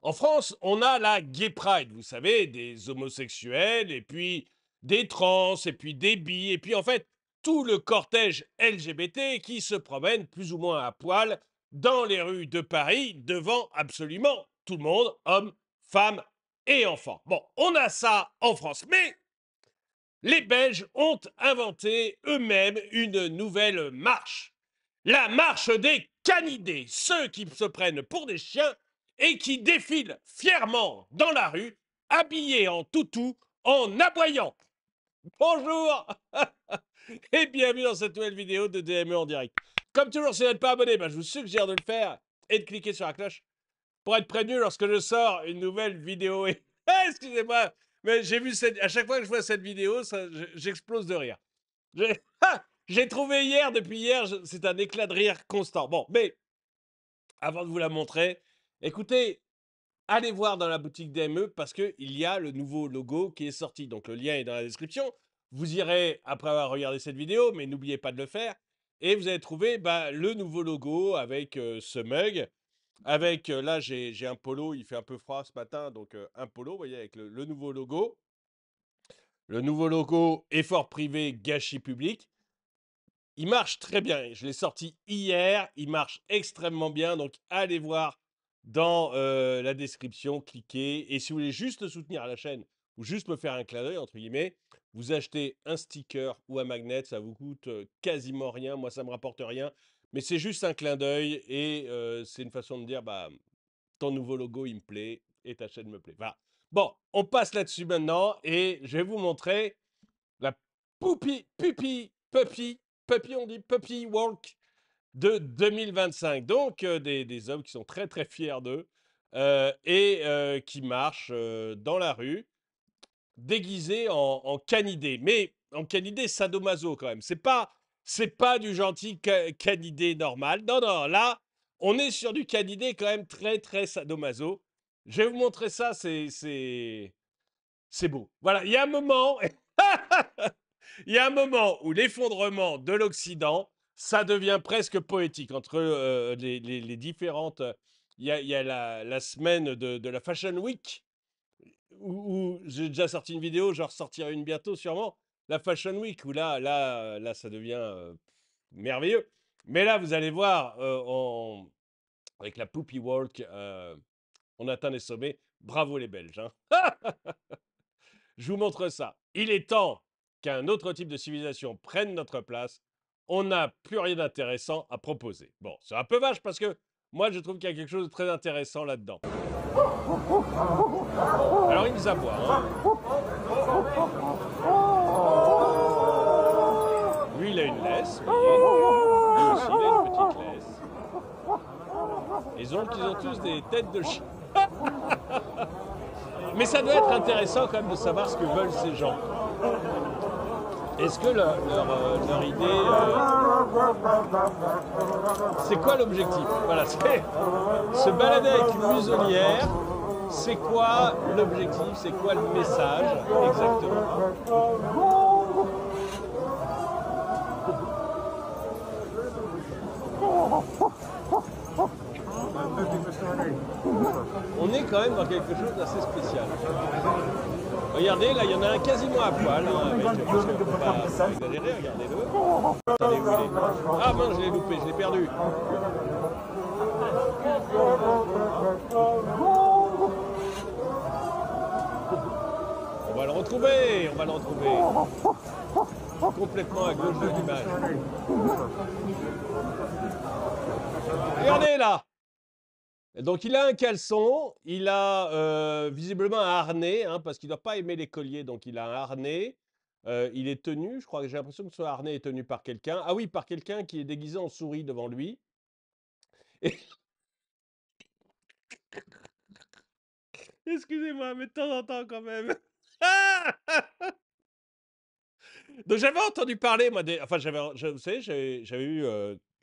En France, on a la Gay Pride, vous savez, des homosexuels, et puis des trans, et puis des bi, et puis en fait, tout le cortège LGBT qui se promène plus ou moins à poil dans les rues de Paris devant absolument tout le monde, hommes, femmes et enfants. Bon, on a ça en France, mais les Belges ont inventé eux-mêmes une nouvelle marche. La marche des canidés, ceux qui se prennent pour des chiens et qui défilent fièrement dans la rue, habillés en toutou, en aboyant. Bonjour et bienvenue dans cette nouvelle vidéo de DME en direct. Comme toujours, si vous n'êtes pas abonné, je vous suggère de le faire et de cliquer sur la cloche pour être prévenu lorsque je sors une nouvelle vidéo. Et excusez-moi, mais j'ai vu à chaque fois que je vois cette vidéo, j'explose de rire. J'ai trouvé hier, depuis hier, c'est un éclat de rire constant. Bon, mais avant de vous la montrer, écoutez, allez voir dans la boutique DME parce qu'il y a le nouveau logo qui est sorti. Donc le lien est dans la description. Vous irez après avoir regardé cette vidéo, mais n'oubliez pas de le faire. Et vous allez trouver le nouveau logo avec ce mug. Avec, là, j'ai un polo, il fait un peu froid ce matin, donc un polo, vous voyez, avec le nouveau logo. Le nouveau logo, effort privé, gâchis public. Il marche très bien. Je l'ai sorti hier. Il marche extrêmement bien. Donc, allez voir dans la description, cliquez. Et si vous voulez juste soutenir la chaîne ou juste me faire un clin d'œil, entre guillemets, vous achetez un sticker ou un magnet. Ça vous coûte quasiment rien. Moi, ça ne me rapporte rien. Mais c'est juste un clin d'œil et c'est une façon de dire, ton nouveau logo, il me plaît et ta chaîne me plaît. Voilà. Bon, on passe là-dessus maintenant et je vais vous montrer la puppy, on dit puppy walk de 2025. Donc, des hommes qui sont très, très fiers d'eux et qui marchent dans la rue déguisés en canidés. Mais en canidés sadomaso quand même. C'est pas du gentil canidé normal. Non, non, là, on est sur du canidé quand même très, très sadomaso. Je vais vous montrer ça, c'est beau. Voilà, il y a un moment... Il y a un moment où l'effondrement de l'Occident, ça devient presque poétique entre les différentes. Il y a la semaine de la Fashion Week où j'ai déjà sorti une vidéo, j'en ressortirai une bientôt sûrement. La Fashion Week où là, ça devient merveilleux. Mais là, vous allez voir, avec la Poopy Walk, on atteint les sommets. Bravo les Belges, hein. Je vous montre ça. Il est temps qu'un autre type de civilisation prenne notre place. On n'a plus rien d'intéressant à proposer. Bon, c'est un peu vache parce que moi, je trouve qu'il y a quelque chose de très intéressant là-dedans. Alors, il nous aboie, hein. Lui, il a une laisse, vous voyez. Lui aussi, il a une petite laisse. Les autres, ils ont tous des têtes de chien. Mais ça doit être intéressant quand même de savoir ce que veulent ces gens. Est-ce que leur idée... c'est quoi l'objectif? Voilà, c'est se balader avec une muselière. C'est quoi l'objectif? C'est quoi le message exactement? On est quand même dans quelque chose d'assez spécial. Regardez, là, il y en a un quasiment à poil, hein, avec, parce que faut pas exagérer, regardez-le. Attendez, où il est? Ah mince, je l'ai loupé, je l'ai perdu. On va le retrouver, on va le retrouver. Complètement à gauche de l'image. Regardez là. Donc il a un caleçon, il a visiblement un harnais, hein, parce qu'il ne doit pas aimer les colliers, donc il a un harnais. Il est tenu, je crois que j'ai l'impression que ce harnais est tenu par quelqu'un. Ah oui, par quelqu'un qui est déguisé en souris devant lui. Et... Excusez-moi, mais de temps en temps quand même. Donc j'avais entendu parler, moi, enfin, vous savez, j'avais eu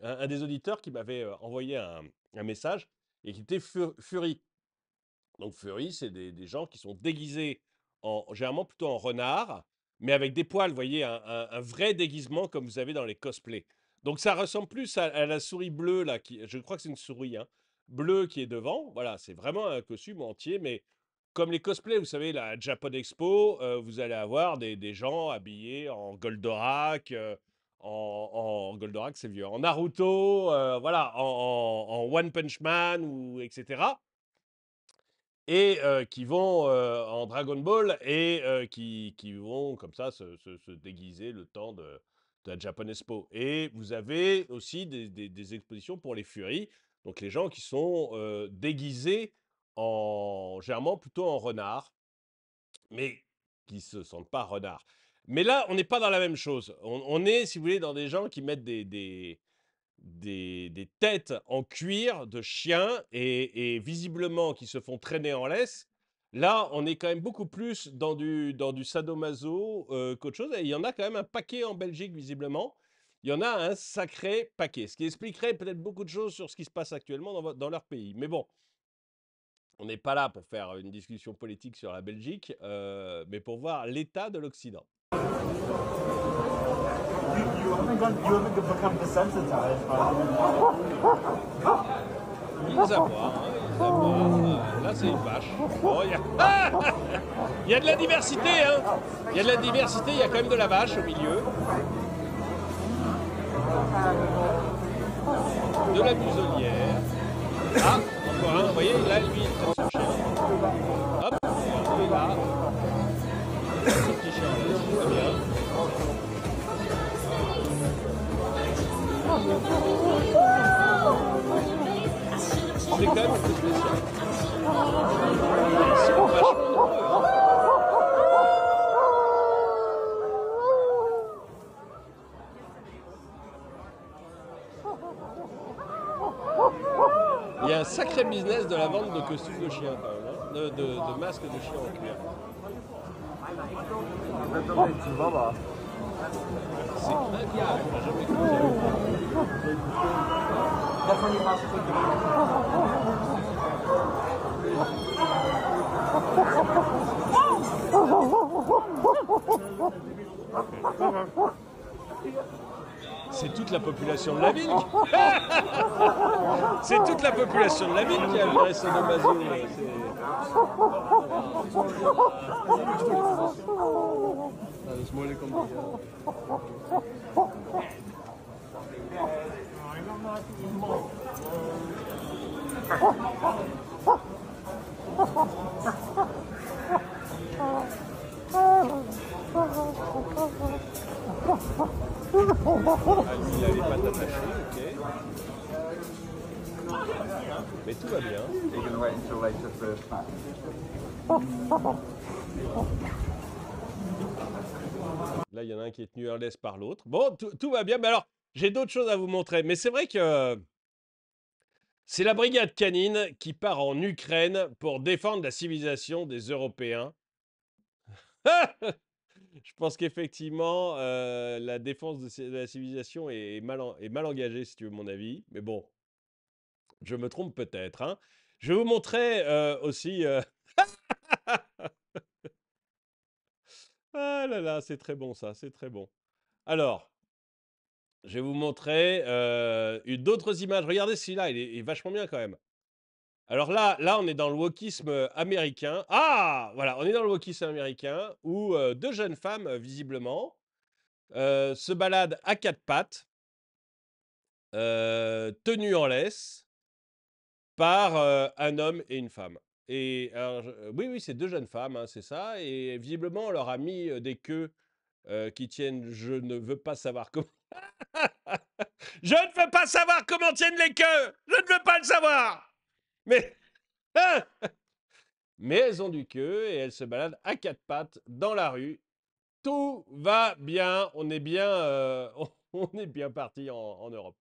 un des auditeurs qui m'avait envoyé un message et qui était Fury. Donc Fury, c'est des gens qui sont déguisés généralement plutôt en renard, mais avec des poils, vous voyez, un vrai déguisement comme vous avez dans les cosplays. Donc ça ressemble plus à la souris bleue, là, je crois que c'est une souris, hein, bleu qui est devant. Voilà, c'est vraiment un costume entier, mais comme les cosplays, vous savez, la Japan Expo, vous allez avoir des gens habillés en Goldorak, en Goldorak, c'est vieux, en Naruto, voilà, en One Punch Man, ou etc. Et qui vont en Dragon Ball et qui vont comme ça se déguiser le temps de la Japan Expo. Et vous avez aussi des expositions pour les furies, donc les gens qui sont déguisés généralement plutôt en renard, mais qui ne se sentent pas renards. Mais là, on n'est pas dans la même chose. On est, si vous voulez, dans des gens qui mettent des têtes en cuir de chiens et visiblement qui se font traîner en laisse. Là, on est quand même beaucoup plus dans du sadomaso qu'autre chose. Et il y en a quand même un paquet en Belgique, visiblement. Il y en a un sacré paquet, ce qui expliquerait peut-être beaucoup de choses sur ce qui se passe actuellement dans leur pays. Mais bon, on n'est pas là pour faire une discussion politique sur la Belgique, mais pour voir l'état de l'Occident. You haven't become desensitized by Ils aboient, hein, ils aboient. Là, c'est une vache. Bon, il y a de la diversité, hein. Il y a de la diversité, il y a quand même de la vache au milieu. De la muselière. Ah, encore un, vous voyez, là, lui, il traite son chien. Hop, il est là. Ce petit chien, c'est très bien. C'est quand même un peu spécial. Ils sont vachement nombreux, hein. Il y a un sacré business de la vente de costumes de chiens, quand même, hein, de masques de chiens en cuir. C'est incroyable, on n'a jamais cru ça. C'est toute la population de la ville. C'est toute la population de la ville qui a le reste de Mazo. Dat is moeilijk om te il a les pattes attachées, ok. Mais tout va bien. You can wait until later first match. Là, il y en a un qui est tenu en laisse par l'autre. Bon, tout va bien. Mais alors, j'ai d'autres choses à vous montrer. Mais c'est vrai que c'est la brigade canine qui part en Ukraine pour défendre la civilisation des Européens. Je pense qu'effectivement, la défense de la civilisation est mal engagée, si tu veux mon avis. Mais bon, je me trompe peut-être, hein. Je vais vous montrer aussi... Ah là là, c'est très bon ça, c'est très bon. Alors, je vais vous montrer d'autres images. Regardez celui-là, il est vachement bien quand même. Alors là, on est dans le wokisme américain. Ah, voilà, on est dans le wokisme américain où deux jeunes femmes, visiblement, se baladent à quatre pattes, tenues en laisse, par un homme et une femme. Et alors, oui, oui, c'est deux jeunes femmes, hein, c'est ça. Et visiblement, on leur a mis des queues qui tiennent. Je ne veux pas savoir comment. Je ne veux pas savoir comment tiennent les queues. Je ne veux pas le savoir. Mais mais elles ont du queue et elles se baladent à quatre pattes dans la rue. Tout va bien. On est bien, on est bien parti en Europe.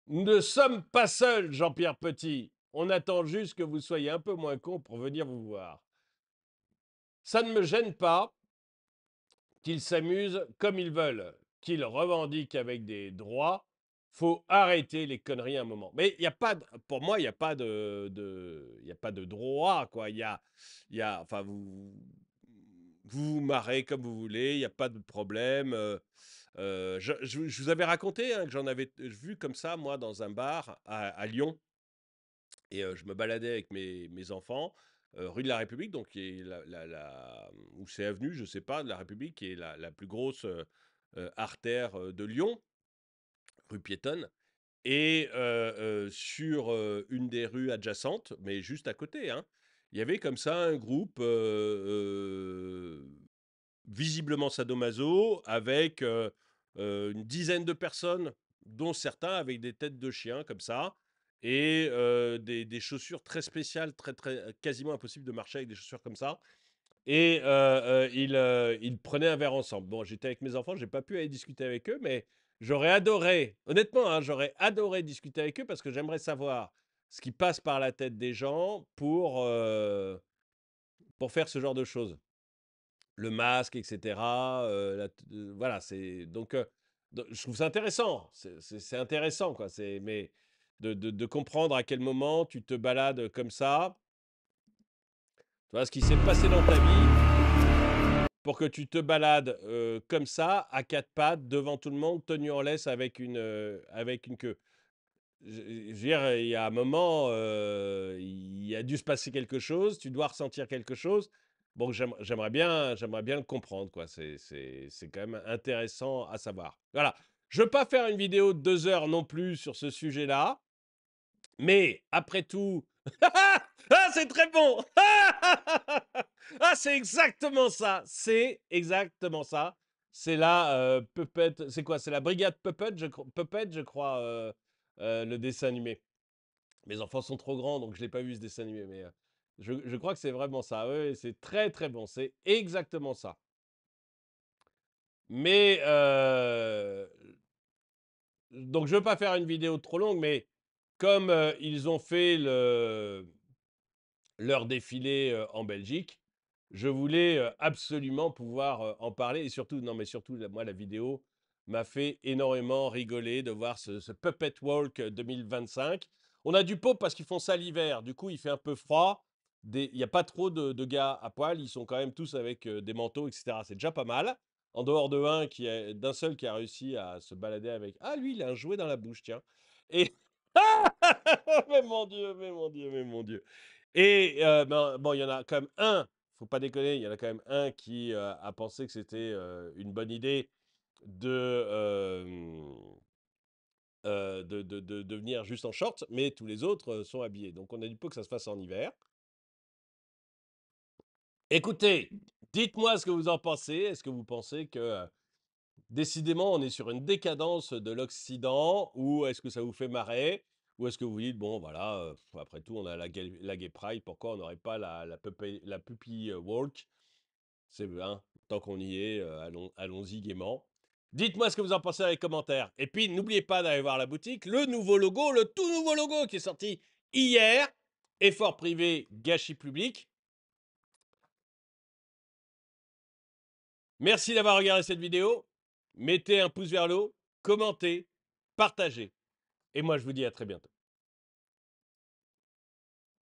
Nous ne sommes pas seuls, Jean-Pierre Petit. On attend juste que vous soyez un peu moins con pour venir vous voir. Ça ne me gêne pas qu'ils s'amusent comme ils veulent, qu'ils revendiquent avec des droits. Faut arrêter les conneries un moment. Mais il y a pas, pour moi, il n'y a pas il y a pas de droit, quoi. Enfin, vous vous marrez comme vous voulez, il n'y a pas de problème. Je vous avais raconté, hein, que j'en avais vu comme ça, moi, dans un bar à Lyon. Et je me baladais avec mes enfants, rue de la République, donc qui est ou c'est avenue, je sais pas, de la République, qui est la plus grosse artère de Lyon, rue piétonne. Et sur une des rues adjacentes, mais juste à côté, hein, il y avait comme ça un groupe visiblement sadomaso avec une dizaine de personnes, dont certains avec des têtes de chiens comme ça, et des chaussures très spéciales, quasiment impossible de marcher avec des chaussures comme ça. Et ils prenaient un verre ensemble. Bon, j'étais avec mes enfants, j'ai pas pu aller discuter avec eux, mais j'aurais adoré, honnêtement, hein, j'aurais adoré discuter avec eux parce que j'aimerais savoir ce qui passe par la tête des gens pour faire ce genre de choses. Le masque, etc. Voilà, c'est je trouve ça intéressant. C'est intéressant, quoi. Mais de comprendre à quel moment tu te balades comme ça, tu vois, ce qui s'est passé dans ta vie pour que tu te balades comme ça, à quatre pattes, devant tout le monde, tenu en laisse avec une queue. Je veux dire, il y a un moment, il a dû se passer quelque chose, tu dois ressentir quelque chose. Bon, j'aimerais bien le comprendre, quoi. C'est quand même intéressant à savoir. Voilà. Je veux pas faire une vidéo de 2 heures non plus sur ce sujet-là, mais après tout, ah, c'est très bon! Ah, c'est exactement ça! C'est exactement ça. C'est la Puppet. C'est quoi? C'est la brigade Puppet, je crois, le dessin animé. Mes enfants sont trop grands, donc je l'ai pas vu ce dessin animé, mais je crois que c'est vraiment ça. Oui, c'est très très bon. C'est exactement ça. Mais donc je veux pas faire une vidéo trop longue, mais comme ils ont fait leur défilé en Belgique, je voulais absolument pouvoir en parler. Et surtout, non, mais surtout, moi, la vidéo m'a fait énormément rigoler de voir ce Puppet Walk 2025. On a du pot parce qu'ils font ça l'hiver. Du coup, il fait un peu froid. Il n'y a pas trop de gars à poil. Ils sont quand même tous avec des manteaux, etc. C'est déjà pas mal. En dehors d'un seul qui a réussi à se balader avec. Ah, lui, il a un jouet dans la bouche, tiens. Et. Mais mon Dieu, mais mon Dieu, mais mon Dieu. Et ben, bon, il y en a quand même un, faut pas déconner, il y en a quand même un qui a pensé que c'était une bonne idée de venir juste en short, mais tous les autres sont habillés. Donc on a du peu que ça se fasse en hiver. Écoutez, dites-moi ce que vous en pensez. Est-ce que vous pensez que décidément on est sur une décadence de l'Occident ou est-ce que ça vous fait marrer? Ou est-ce que vous dites, bon, voilà, après tout, on a la Gay Pride, pourquoi on n'aurait pas la Puppy Walk? C'est bien, tant qu'on y est, allons-y gaiement. Dites-moi ce que vous en pensez dans les commentaires. Et puis, n'oubliez pas d'aller voir la boutique, le nouveau logo, le tout nouveau logo qui est sorti hier. Effort privé, gâchis public. Merci d'avoir regardé cette vidéo. Mettez un pouce vers le haut, commentez, partagez. Et moi, je vous dis à très bientôt.